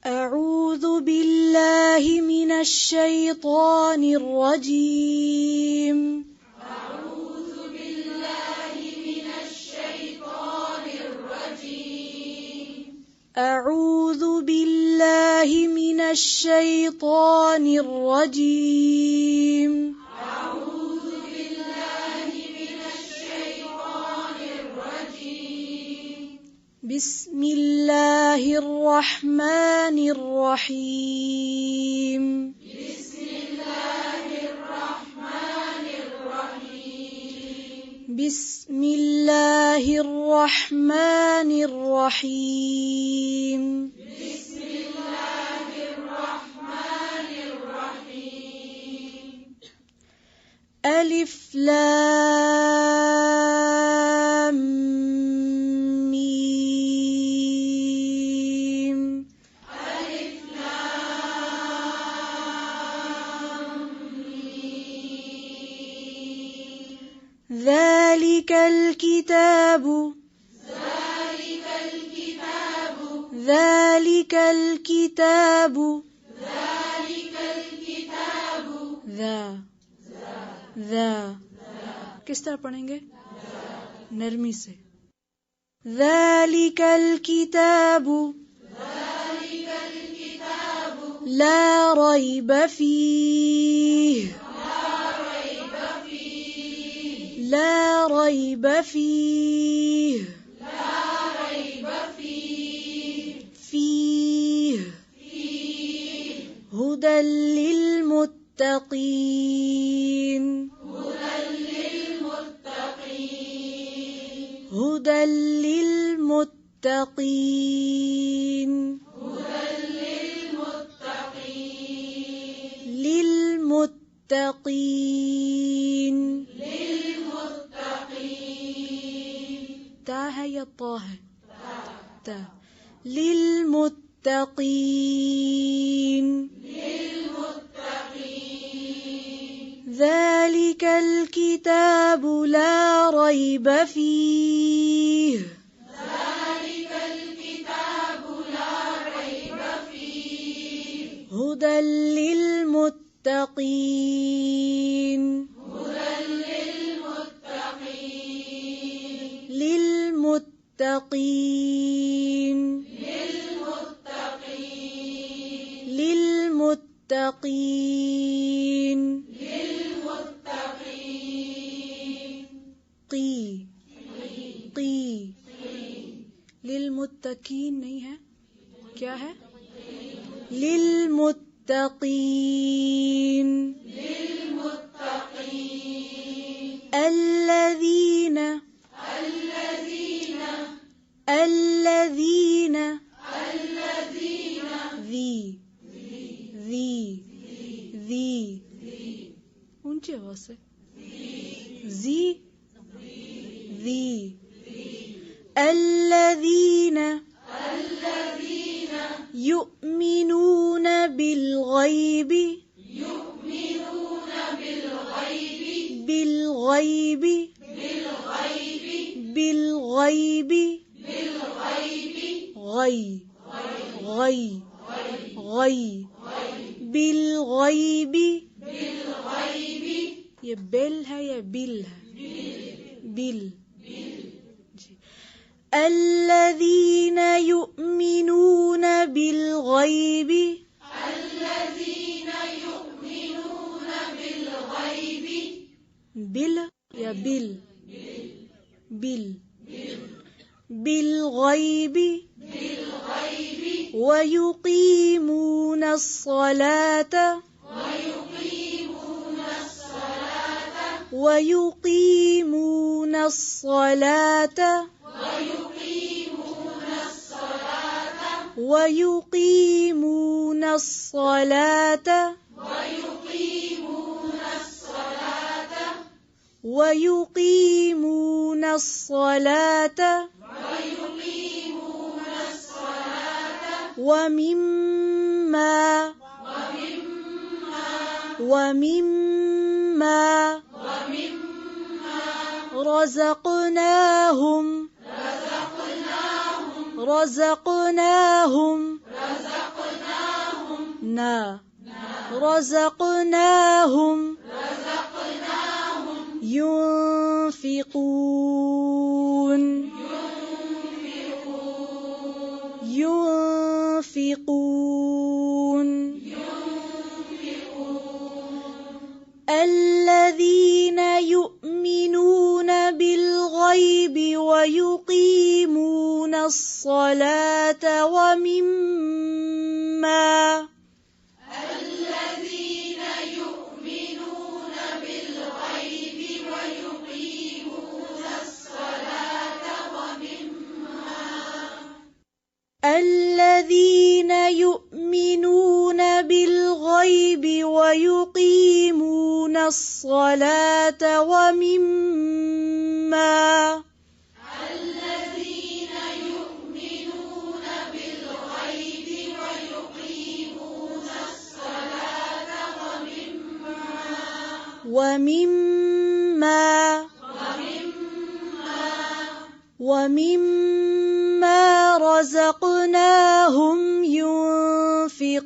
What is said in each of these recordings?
أعوذ بالله من الشيطان الرجيم أعوذ بالله من الشيطان الرجيم أعوذ بالله من الشيطان الرجيم أعوذ بالله من الشيطان الرجيم بسم الله الرحمن الرحيم بسم الله الرحمن الرحيم بسم الله الرحمن الرحيم بسم الله الرحمن الرحيم ألف لام ميم ألف لام ميم ذلك الكتاب ذلك الكتاب ذلك الكتاب ذلك الكتاب ذا किस तरह पढ़ेंगे? नरमी से। ذلك الكتاب ذلك الكتاب لا ريب فيه لا ريب فيه لا ريب فيه لا ريب فيه فيه فيه هدى للمتقين هدى للمتقين هدى للمتقين هدى للمتقين للمتقين للمتقين تا है या طا है? تا للمتقين للمتقين ذلك الكتاب لا ريب فيه ذلك الكتاب لا ريب فيه هدى للمتقين هدى للمتقين للمتقين للمتقين للمتقين للمتقين قي قي للمتقين नहीं है, क्या है? للمتقين للمتقين الذين الذين الذين الذين ذي ऊंची आवाज से ذी الذين الذين يؤمنون بالغيب يؤمنون بالغيب بالغيب بالغيب بالغيب بالغيب غي غي غي بالغيب بالغيب ये बेल है या बिल है? बिल जी। الذين يؤمنون بالغيب الذين يؤمنون بالغيب बिल या बिल? बिल بالغيب بالغيب ويقيمون الصلاة ويقيمون الصلاة ويقيمون الصلاة ويقيمون الصلاة ويقيمون الصلاة ويقيمون الصلاة ويقيمون الصلاة ويقيمون الصلاة ومما رزقناهم رزقناهم ينفقون الذين يؤمنون بالغيب ويقيمون الصلاة ومما الذين يؤمنون بالغيب ويقيمون الصلاة ومما ومما رزقناهم ينفقون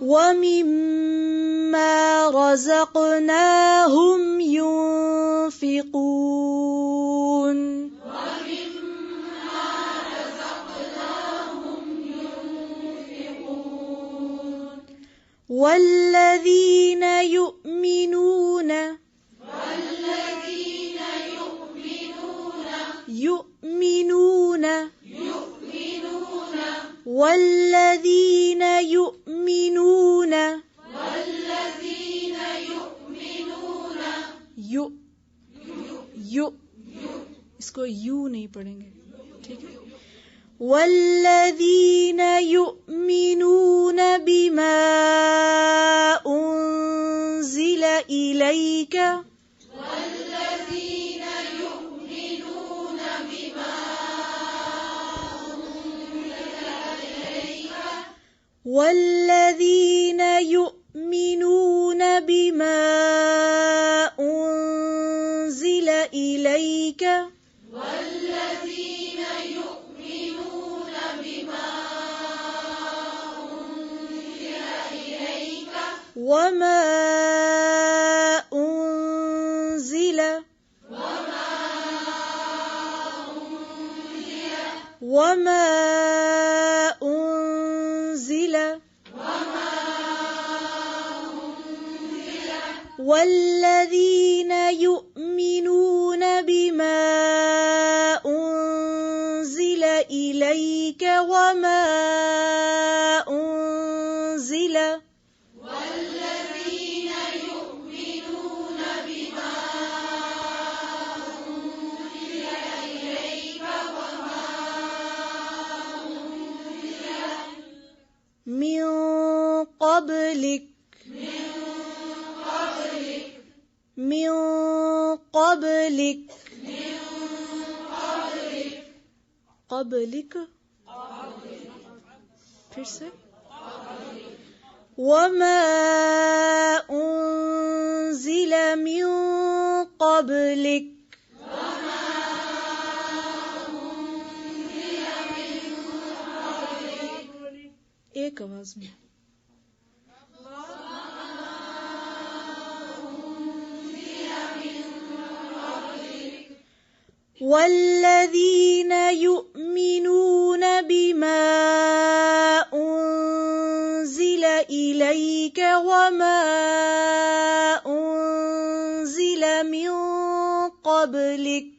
ومما رزقناهم ينفقون والذين يؤمنون والذين يؤمنون इसको यू नहीं पढ़ेंगे, ठीक है। والذين يؤمنون بما أنزل إليك والذين يؤمنون بما أنزل إليك وما أنزل والذين يؤمنون بما أنزل إليك وما أنزل من قبلك फिर से وما أنزل من قبلك एक आवाज में والذين يؤمنون بما أنزل إليك وما أنزل من قبلك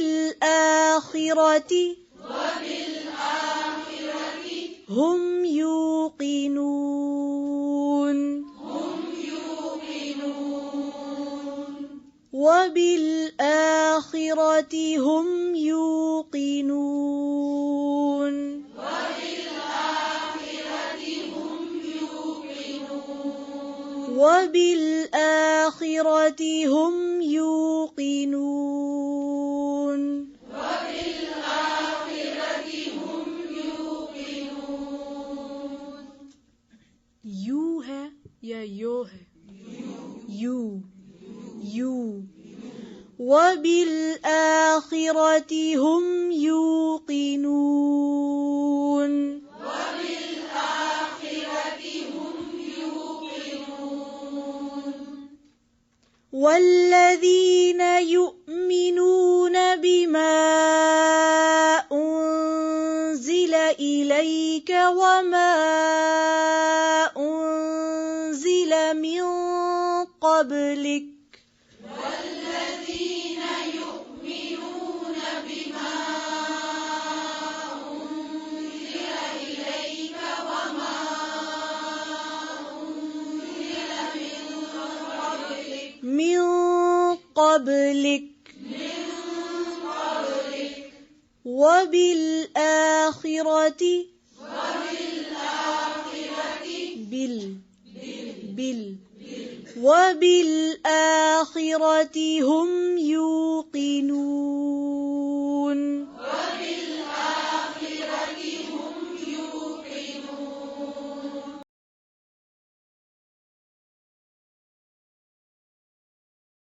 وبالآخرة هم يوقنون وبالآخرة هم يوقنون وبالآخرة هم يوقنون وبالآخرة هم يوقنون. يو है या यो है यू यू وبالآخرة هم يوقنون وبالآخرة هم يوقنون. والذين يؤمنون بما أنزل إليك وما أنزل من قبلك والذين يؤمنون بما أنزل إليك وما أنزل من قبلك وبالآخرة وبالآخرة هم يوقنون